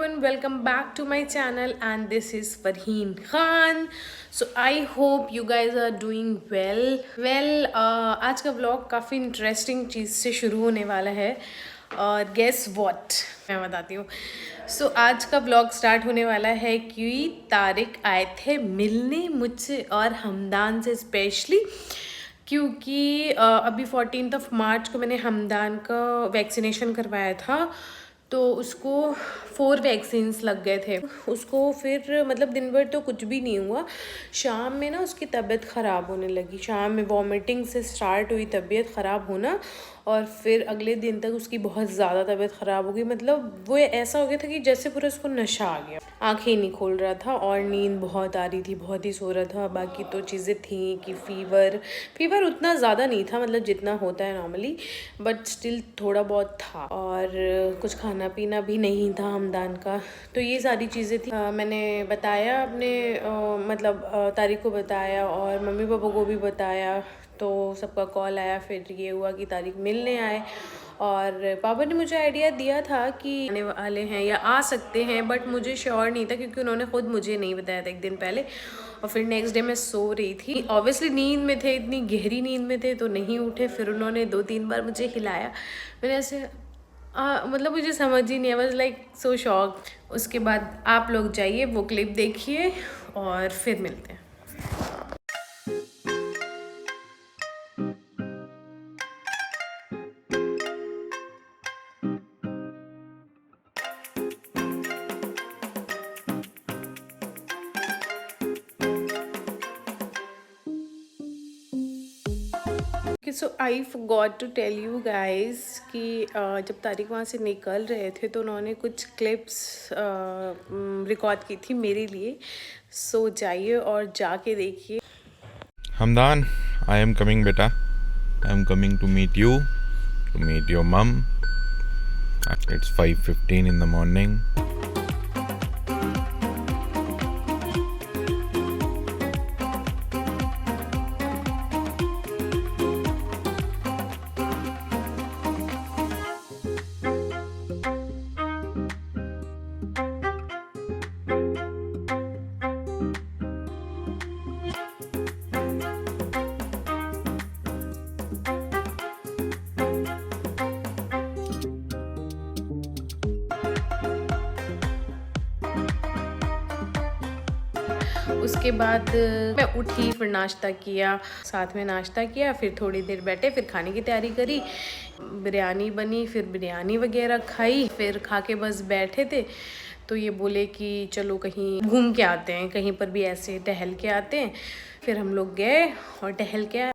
everyone, welcome back to my channel and this is Farheen Khan. So I hope you guys are doing well. आज का vlog काफ़ी interesting चीज़ से शुरू होने वाला है और गेस व्हाट मैं बताती हूँ. सो आज का व्लॉग स्टार्ट होने वाला है कि तारिक आए थे मिलने मुझसे और हमदान से स्पेशली, क्योंकि अभी 14 मार्च को मैंने हमदान का वैक्सीनेशन करवाया था तो उसको 4 वैक्सीन्स लग गए थे. उसको फिर मतलब दिन भर तो कुछ भी नहीं हुआ, शाम में ना उसकी तबीयत ख़राब होने लगी. शाम में वॉमिटिंग से स्टार्ट हुई तबीयत ख़राब होना और फिर अगले दिन तक उसकी बहुत ज़्यादा तबीयत ख़राब हो गई. मतलब वो ऐसा हो गया था कि जैसे पूरा उसको नशा आ गया. आँखें ही नहीं खोल रहा था और नींद बहुत आ रही थी, बहुत ही सो रहा था. बाकी तो चीज़ें थी कि फ़ीवर उतना ज़्यादा नहीं था, मतलब जितना होता है नॉर्मली, बट स्टिल थोड़ा बहुत था. और कुछ खाना पीना भी नहीं था हमदान का. तो ये सारी चीज़ें थी. मैंने बताया अपने तारिक को बताया और मम्मी पापा को भी बताया, तो सबका कॉल आया. फिर ये हुआ कि तारिक मिलने आए और पापा ने मुझे आइडिया दिया था कि आने वाले हैं या आ सकते हैं, बट मुझे श्योर नहीं था क्योंकि उन्होंने ख़ुद मुझे नहीं बताया था एक दिन पहले. और फिर नेक्स्ट डे मैं सो रही थी, ऑब्वियसली नींद में थे, इतनी गहरी नींद में थे तो नहीं उठे. फिर उन्होंने 2-3 बार मुझे हिलाया. मैंने ऐसे मतलब मुझे समझ ही नहीं, I was like so shock. उसके बाद आप लोग जाइए वो क्लिप देखिए और फिर मिलते हैं. So I forgot to tell you guys कि जब तारिक वहाँ से निकल रहे थे तो उन्होंने कुछ क्लिप्स रिकॉर्ड की थी मेरे लिए. सो जाइए और जाके देखिए. हमदान, आई एम कमिंग बेटा. I am coming to meet you, to meet your mum. It's 5:15 in the morning. उसके बाद मैं उठी, फिर नाश्ता किया, साथ में नाश्ता किया, फिर थोड़ी देर बैठे, फिर खाने की तैयारी करी. बिरयानी बनी, फिर बिरयानी वगैरह खाई. फिर खा के बस बैठे थे तो ये बोले कि चलो कहीं घूम के आते हैं, कहीं पर भी ऐसे टहल के आते हैं. फिर हम लोग गए और टहल के आए.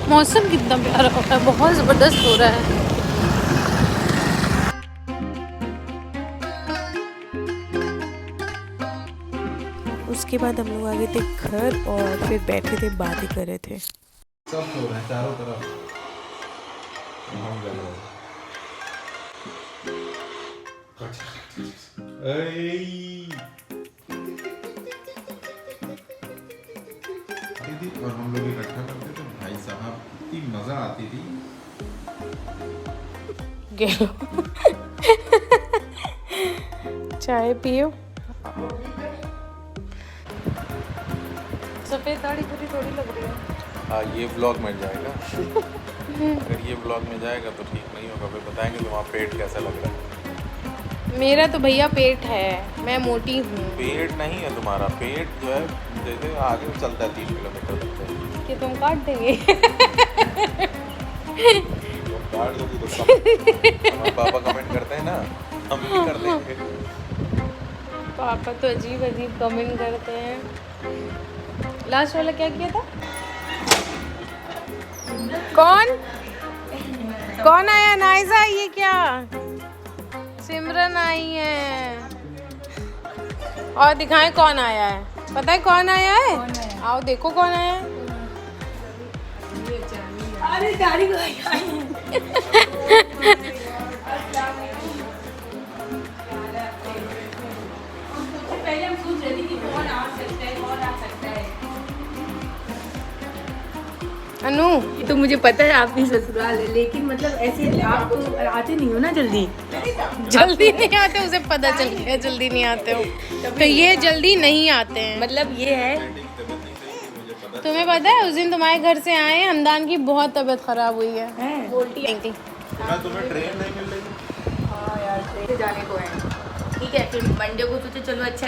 मौसम कितना प्यारा हो रहा है, बहुत ज़बरदस्त हो रहा है. उसके बाद हम लोग आ गए थे घर और फिर बैठे थे, बातें कर रहे थे. सब सो रहे हैं चारों तरफ. और हम लोग इकट्ठा करते थे भाई साहब, इतनी मजा आती थी. चाय पियो. सफ़ेद दाढ़ी पूरी थोड़ी लग रही है. हाँ, ये व्लॉग में जाएगा. अगर ये व्लॉग में जाएगा तो ठीक नहीं होगा. फिर बताएंगे तुम्हारा पेट कैसा लग रहा है. मेरा तो भैया पेट है, मैं मोटी हूँ. पेट नहीं है तुम्हारा, पेट जो है जैसे आगे चलता है 3 किलोमीटर तक. कि तुम काट देंगे. तुम काट दोगी तो हमारे पापा कमेंट करते हैं ना, हम भी कर देंगे. पापा तो अजीब अजीब कमेंट करते हैं. लास्ट वाला क्या किया था? कौन आया? नाइजा आई है क्या? सिमरन आई है। और दिखाएं कौन आया है। पता है कौन आया है? आओ देखो कौन आया है। अरे गाड़ी को पहले हम सोच रहे थे कि कौन आ सकता है, कौन आ सकता है। अनु तो मुझे पता है आपकी ससुराल है, लेकिन मतलब ऐसे आप तो आते नहीं हो ना जल्दी नहीं आते, उसे पता चल गया जल्दी नहीं आते हो। तो ये जल्दी नहीं आते हैं, मतलब ये है। तुम्हें पता है उस दिन तुम्हारे घर से आए हमदान की बहुत तबीयत खराब हुई है। बोलती तुम्हें ट्रेन नहीं मिल रही? हाँ यार, ट्रेन से जाने को है। ठीक है, फिर मंडे को सोचे चलो अच्छा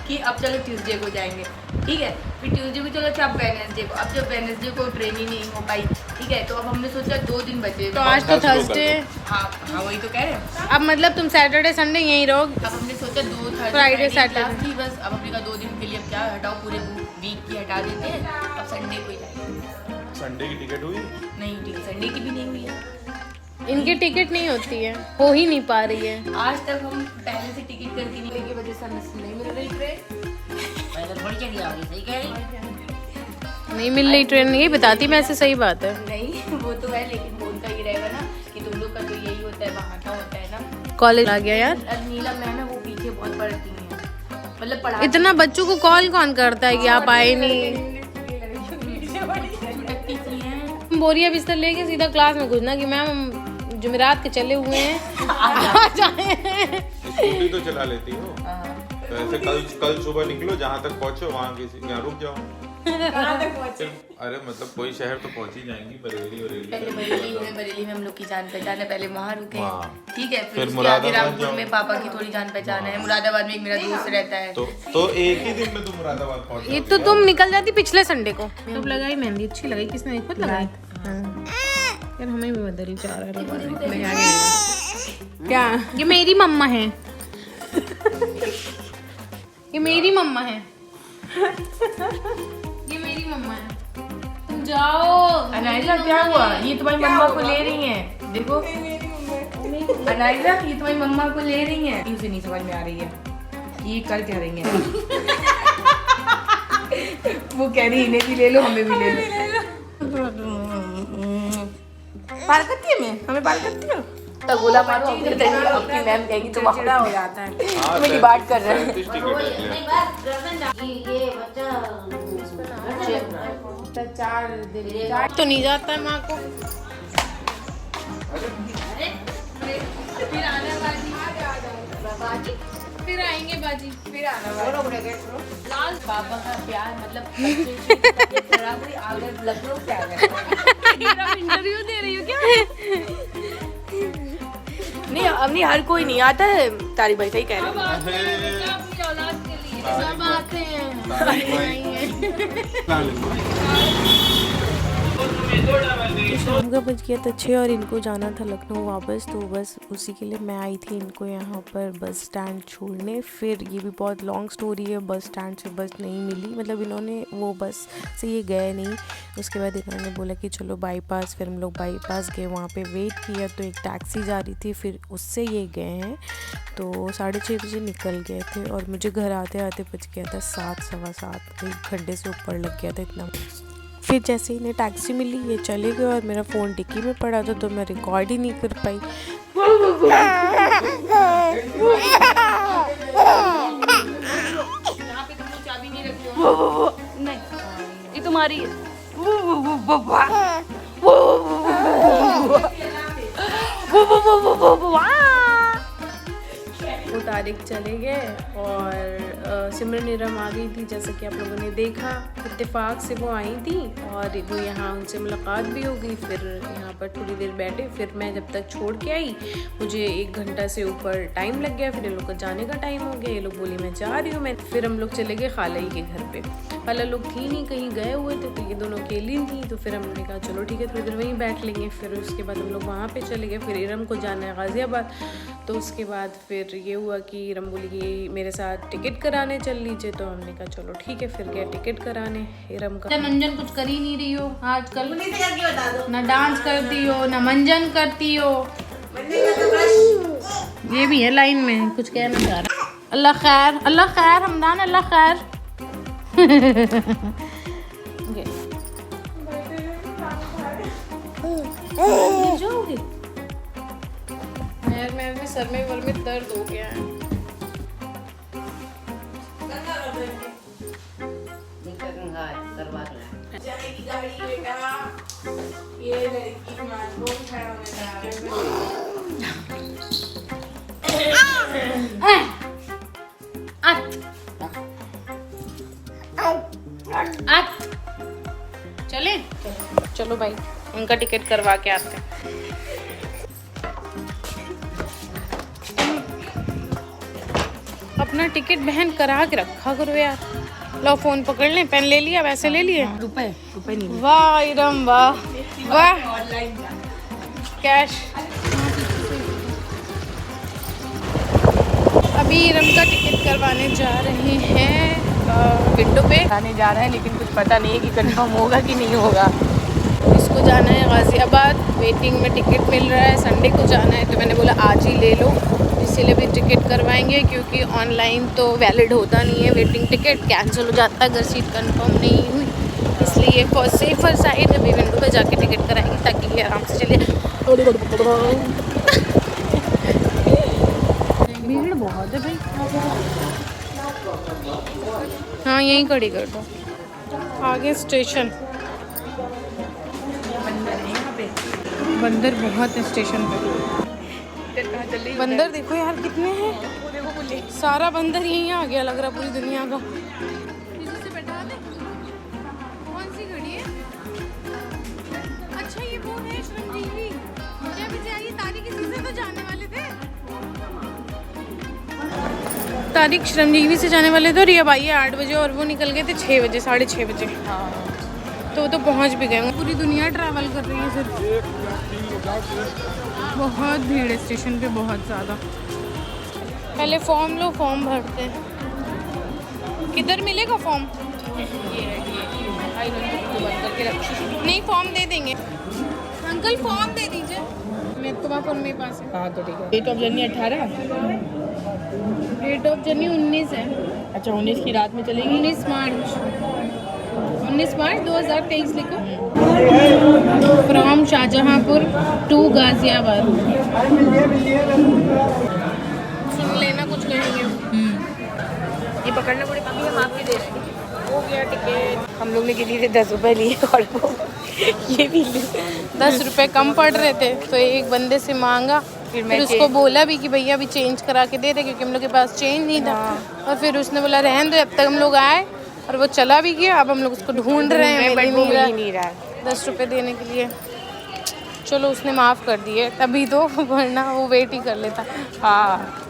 कि अब चलो ट्यूसडे को जाएंगे। ठीक है, फिर ट्यूसडे को चलो अच्छा अब वेडनेसडे को। अब जब वेडनेसडे को ट्रेन ही नहीं हो पाई, ठीक है, तो अब हमने सोचा 2 दिन बचे। तो आज तो थर्सडे। हाँ वही तो कह रहे हैं। अब मतलब तुम सैटरडे संडे यहीं रहोगे? अब हमने सोचा 2 थर्सडे Friday, Saturday। थी बस। अब अपने का 2 दिन के लिए अब क्या हटाओ, पूरे वीक की हटा देते हैं। अब संडे को ही जाएंगे। संडे की टिकट हुई? नहीं, ठीक है, संडे की भी नहीं हुई है। इनकी टिकट नहीं होती है, हो ही नहीं पा रही है। आज तक हम पहले से टिकट करके नहीं की वजह से हमें नहीं मिल रही ट्रेन। पहले थोड़ी चली आओगी, सही कह रही। नहीं मिल रही ट्रेन, नहीं बताती मैं, ऐसे सही बात है। नहीं वो तो है, लेकिन बोलता ही रहेगा ना कि तुम लोग का तो यही होता है, वहाँ का होता है ना। कॉलेज आ गया यार। नीलम है ना, वो पीछे बहुत पड़ती है, मतलब पढ़ा इतना बच्चों को कॉल कौन करता है कि आप आए नहीं? बोरिया बिस्तर लेके सीधा क्लास में घुसना कि मैम जुमेरात के चले हुए हैं आ जाए। स्कूटी तो चला लेती हो, तो ऐसे कल सुबह निकलो, जहाँ तक पहुँचो वहाँ किसी यहाँ रुक जाओ। अरे मतलब कोई शहर तो पहुँच ही जाएंगी, बरेली में हम लोग की जान पहचान है, पहले वहाँ रुके, ठीक है, फिर उसके आगे मुरादाबाद रामपुर में पापा की थोड़ी जान पहचान है, मुरादाबाद में एक मेरा दोस्त रहता है। तो एक ही दिन में तुम मुरादाबाद पहुँच ये तो तुम निकल जाती पिछले संडे को। तब लगाई मेहंदी, अच्छी लगाई, किसने? खुद लगाई। यार हमें भी बदल चाह रहा है क्या? ये मेरी मम्मा है, ये मेरी मम्मा है, ये मेरी मम्मा है। तुम जाओ। अनाइजा क्या हुआ? ये तुम्हारी मम्मा को ले रही हैं, देखो। अनाइजा ये तुम्हारी मम्मा को ले रही हैं, इसे नहीं समझ में आ रही है ये कर क्या रही हैं। वो कह रही इन्हें भी ले लो, हमें भी ले लो। बाल करती है मैं, हमें बाल करती हो तो गोला मारो, अपनी मैम कहेगी तो चिड़ा हो जाता है। मेरी बात कर रहे हैं। तो नहीं जाता है माँ को। फिर आएंगे बाजी, फिर आना लाल बाबा का प्यार मतलब लखनऊ से आ गया। इंटरव्यू दे रही हो क्या? नहीं अब नहीं, हर कोई नहीं आता है। तारी भाई सही कह रहे सब आते हैं। शाम का बज गया था 6 और इनको जाना था लखनऊ वापस, तो बस उसी के लिए मैं आई थी इनको यहाँ पर बस स्टैंड छोड़ने। फिर ये भी बहुत लॉन्ग स्टोरी है, बस स्टैंड से बस नहीं मिली, मतलब इन्होंने वो बस से ये गए नहीं। उसके बाद इन्होंने बोला कि चलो बाईपास, फिर हम लोग बाईपास गए, वहाँ पे वेट किया तो एक टैक्सी जा रही थी, फिर उससे ये गए हैं। तो 6:30 बजे निकल गए थे और मुझे घर आते आते बज गया था 7, सवा 7, 1 घंटे से ऊपर लग गया था इतना। फिर जैसे इन्हें टैक्सी मिली ये चले गए और मेरा फ़ोन डिक्की में पड़ा था, तो मैं रिकॉर्ड ही नहीं कर पाई। चाबी नहीं रखी हो। नहीं ये तुम्हारी है। वो तारिक चले गए और सिमरन नीरम आ गई थी, जैसा कि आप लोगों ने देखा। इत्तेफाक से वो आई थी और वो यहाँ उनसे मुलाकात भी हो गई। फिर यहाँ पर थोड़ी देर बैठे। फिर मैं जब तक छोड़ के आई, मुझे 1 घंटा से ऊपर टाइम लग गया। फिर इन लोग का जाने का टाइम हो गया, ये लोग बोली मैं जा रही हूँ। मैं फिर हम लोग चले गए खाला ही के घर पे। खाला लोग थी नहीं, कहीं गए हुए थे, तो ये दोनों अकेली थी। तो फिर हमने कहा चलो ठीक है, थोड़ी देर वहीं बैठ लेंगे। फिर उसके बाद हम लोग वहाँ पे चले गए। फिर इरम को जाना है गाज़ियाबाद, तो उसके बाद फिर ये हुआ कि इरम बोली कि मेरे साथ टिकट कराने चल लीजिए। तो हमने कहा चलो ठीक है, फिर गए टिकट कराने इरम का। मंजन कुछ कर ही नहीं रही हो आजकल, ना डांस करती हो ना मंजन करती हो। ये भी है लाइन में, कुछ कहना चाह रहा। अल्लाह खैर हमदान, अल्लाह खैर। जाओगे यार मैं सर में वर में दर्द हो गया है। ये लड़की चले चलो भाई, इनका टिकट करवा के आते हैं। अपना टिकट बहन करा के रखा करो यार। लो फोन पकड़ लें, पेन ले लिया, वैसे ले लिए। रुपए नहीं। वाह इरम वाह वाह, कैश। अभी इरम का टिकट करवाने जा रहे हैं विंडो पे। आने जा रहा है, लेकिन कुछ पता नहीं है कि कंफर्म होगा कि नहीं होगा। इसको जाना है गाज़ियाबाद, वेटिंग में टिकट मिल रहा है। संडे को जाना है, तो मैंने बोला आज ही ले लो, इसीलिए भी टिकट करवाएंगे। क्योंकि ऑनलाइन तो वैलिड होता नहीं है, वेटिंग टिकट कैंसिल हो जाता है अगर सीट कंफर्म नहीं हुई। इसलिए फॉर सेफर साइड अभी विंडो पे जाके टिकट कराएंगे, ताकि ये आराम से चले। भीड़ बहुत है भाई। हाँ यहीं खड़ी कर दो, आगे स्टेशन। बंदर बहुत है स्टेशन पे। बंदर देखो यार कितने हैं, सारा बंदर यहीं आ गया लग रहा पूरी दुनिया का। कौन सी घड़ी है? अच्छा ये वो है श्रमजीवी, क्या बजे आई? तारीख इसी से तो जाने वाले थे। तारीख श्रमजीवी से जाने वाले थे और ये अब आई है 8 बजे, और वो निकल गए थे 6 बजे, 6:30 बजे। तो वो तो पहुँच भी गए। पूरी दुनिया ट्रैवल कर रही है सिर्फ। बहुत भीड़ है स्टेशन पे, बहुत ज़्यादा। पहले फॉर्म लो, फॉर्म भरते हैं। किधर मिलेगा फॉर्म? नहीं फॉर्म दे देंगे अंकल, फॉर्म दे दीजिए। मैं तो वहाँ मेरे पास है। हाँ तो ठीक है। Date of journey 18, date of journey 19 है। अच्छा 19 की रात में चलेगी। 19 मार्च 2023 लिखो। From Shahjahanpur to Ghaziabad. सुन लेना कुछ कहेंगे। ये पकड़ना पड़ेगा, अभी हम आपके दे देंगे। हो गया टिकट। हम लोग ने किसी से 10 रुपए लिए और वो ये भी 10 रुपए कम पड़ रहे थे, तो एक बंदे से मांगा। फिर उसको बोला भी कि भैया अभी चेंज करा के दे दे, क्योंकि हम लोग के पास चेंज नहीं था। और फिर उसने बोला रहने दो, अब तक हम लोग आए और वो चला भी गया। अब हम लोग उसको ढूंढ रहे हैं, मिल ही नहीं रहा 10 रुपये देने के लिए। चलो उसने माफ़ कर दिए तभी तो, वरना वो वेट ही कर लेता। हाँ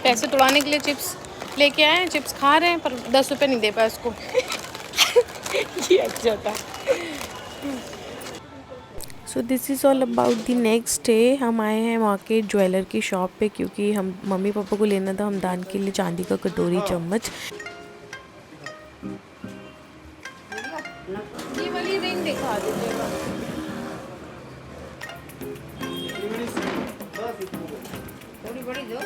पैसे तोड़ाने के लिए चिप्स लेके आए हैं, चिप्स खा रहे हैं, पर 10 रुपये नहीं दे पाए उसको। ये अच्छा था। So this is all about the next day. हम आए हैं मार्केट ज्वेलर की शॉप पे, क्योंकि हम मम्मी पापा को लेना था हमदान के लिए चांदी का कटोरी चम्मच। ये वाली रिंग दिखा दीजिएगा। थोड़ी बड़ी दो।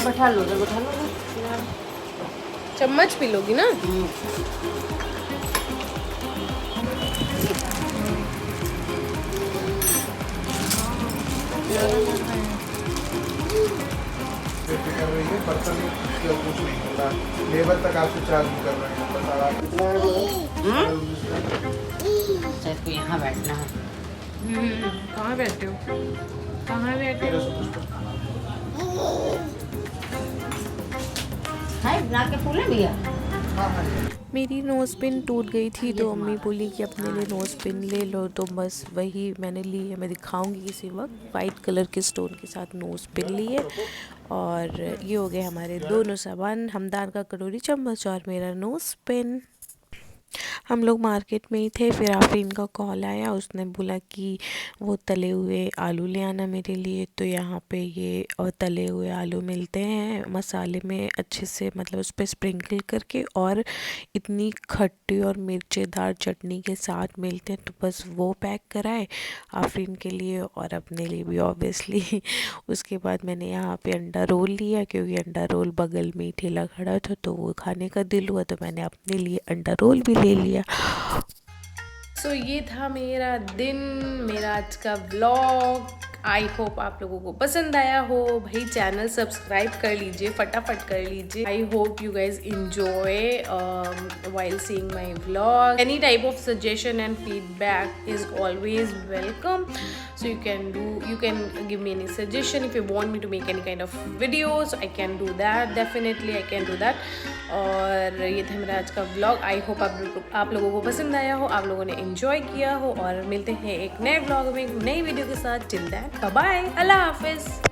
बैठा लो। चम्मच पी लोगी ना? कर रही है, बर्तन कुछ नहीं होता, लेबर तक आपसे चार्ज कर रहे हैं। बस आप अच्छा इसको यहाँ बैठना है। कहाँ बैठते हो? कहाँ बैठते हो? हाय बना के फूल है भैया। मेरी नोज़ पिन टूट गई थी तो अम्मी बोली कि अपने लिए नोज़ पिन ले लो, तो बस वही मैंने ली है। मैं दिखाऊंगी किसी वक्त। वाइट कलर के स्टोन के साथ नोज़ पिन ली है। और ये हो गए हमारे दोनों सामान, हमदान का कटोरी चम्मच और मेरा नोज़ पिन। हम लोग मार्केट में ही थे, फिर आफरीन का कॉल आया। उसने बोला कि वो तले हुए आलू ले आना मेरे लिए। तो यहाँ पे ये तले हुए आलू मिलते हैं मसाले में अच्छे से, मतलब उस पर स्प्रिंकल करके, और इतनी खट्टी और मिर्चेदार चटनी के साथ मिलते हैं। तो बस वो पैक कराए आफरीन के लिए और अपने लिए भी ऑब्वियसली। उसके बाद मैंने यहाँ पे अंडा रोल लिया, क्योंकि अंडा रोल बगल में ही ठेला खड़ा था तो वो खाने का दिल हुआ, तो मैंने अपने लिए अंडा रोल भी ले लिया। सो ये था मेरा दिन, मेरा आज का व्लॉग। आई होप आप लोगों को पसंद आया हो। भाई चैनल सब्सक्राइब कर लीजिए, फटाफट कर लीजिए। I hope you guys enjoy while seeing my vlog. Any type of suggestion and feedback is always welcome. So you can give me any suggestion if you want me to make any kind of videos. I can do that, definitely I can do that. और ये था मेरा आज का vlog. I hope आप लोगों को पसंद आया हो, आप लोगों ने एंजॉय किया हो। और मिलते हैं एक नए व्लॉग में, एक नई वीडियो के साथ। टिल दैट बाय बाय, अल्लाह हाफिज़।